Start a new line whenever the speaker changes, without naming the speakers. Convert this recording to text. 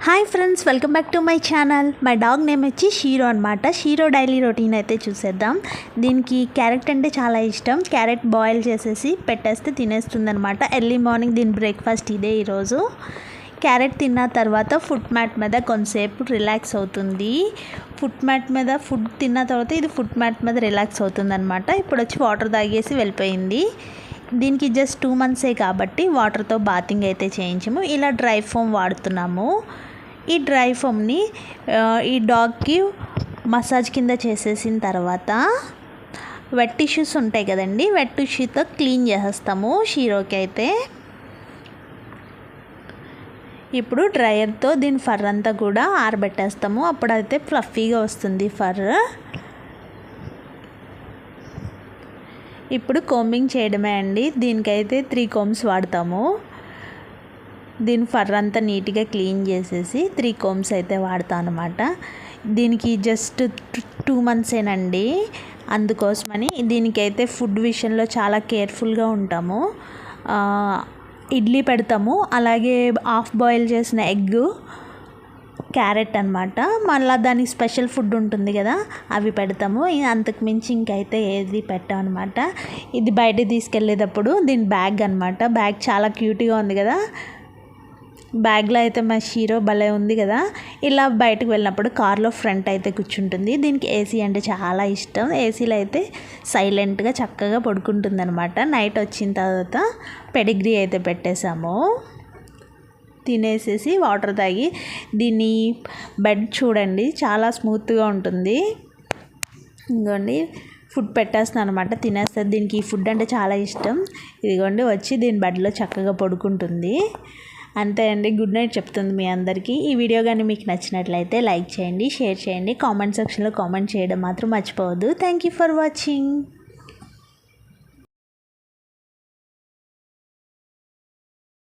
Hi friends, welcome back to my channel. My dog name వచ్చి shero అనమాట. Shero daily routine అయితే చూసేద్దాం. దీనికి క్యారెట్ అంటే చాలా ఇష్టం. క్యారెట్ బాయిల్ చేసేసి పెట్టేస్తే తినేస్తుంది అనమాట. ఎర్లీ మార్నింగ్ దీని బ్రేక్ఫాస్ట్ ఇదే ఈరోజు. క్యారెట్ తిన్న తర్వాత ఫుట్ మ్యాట్ మీద కొంతసేపు రిలాక్స్ అవుతుంది. ఫుట్ మ్యాట్ మీద ఫుడ్ తిన్న తర్వాత ఇది ఫుట్ మ్యాట్ మీద రిలాక్స్ అవుతుంది అనమాట. ఇప్పుడు వచ్చి వాటర్ తాగేసి వెళ్ళిపోయింది. దీనికి జస్ట్ 2 months కాబట్టి వాటర్తో బాతింగ్ అయితే చేయించాము. ఇలా డ్రై ఫోమ్ వాడుతున్నాము. ఈ డ్రై ఫోమ్ని ఈ డాగ్కి మసాజ్ కింద చేసేసిన తర్వాత వెట్ టిష్యూస్ ఉంటాయి కదండి, వెట్ టిష్యూతో క్లీన్ చేసేస్తాము షీరోకి అయితే. ఇప్పుడు డ్రయర్తో దీని ఫర్ అంతా కూడా ఆరబెట్టేస్తాము. అప్పుడైతే ఫ్లఫీగా వస్తుంది ఫర్. ఇప్పుడు కోంబింగ్ చేయడమే అండి. దీనికైతే 3 combs వాడతాము. దీని ఫర్ అంతా నీట్గా క్లీన్ చేసేసి 3 combs అయితే వాడతాను అనమాట. దీనికి జస్ట్ 2 months అందుకోసమని దీనికైతే ఫుడ్ విషయంలో చాలా కేర్ఫుల్గా ఉంటాము. ఇడ్లీ పెడతాము, అలాగే హాఫ్ బాయిల్ చేసిన ఎగ్, క్యారెట్ అనమాట. మళ్ళీ దానికి స్పెషల్ ఫుడ్ ఉంటుంది కదా, అవి పెడతాము. అంతకు మించి ఇంకైతే ఏది పెట్టామన్నమాట. ఇది బయట తీసుకెళ్ళేటప్పుడు దీని బ్యాగ్ అనమాట. బ్యాగ్ చాలా క్యూట్గా ఉంది కదా. బ్యాగ్లో అయితే మా షీరో భలే ఉంది కదా. ఇలా బయటకు వెళ్ళినప్పుడు కార్లో ఫ్రంట్ అయితే కూర్చుంటుంది. దీనికి ఏసీ అంటే చాలా ఇష్టం. ఏసీలో అయితే సైలెంట్గా చక్కగా పడుకుంటుంది అనమాట. నైట్ వచ్చిన తర్వాత పెడిగ్రీ అయితే పెట్టేశాము. తినేసేసి వాటర్ తాగి దీన్ని బెడ్ చూడండి చాలా స్మూత్గా ఉంటుంది. ఇదిగోండి ఫుడ్ పెట్టేస్తున్నాను అనమాట. తినేస్తుంది. దీనికి ఈ ఫుడ్ అంటే చాలా ఇష్టం. ఇదిగోండి వచ్చి దీని బెడ్లో చక్కగా పడుకుంటుంది. అంతే అండి. గుడ్ నైట్ చెప్తుంది మీ అందరికీ. ఈ వీడియో కానీ మీకు నచ్చినట్లయితే లైక్ చేయండి, షేర్ చేయండి, కామెంట్ సెక్షన్లో కామెంట్ చేయడం మాత్రం మర్చిపోవద్దు. Thank you for watching.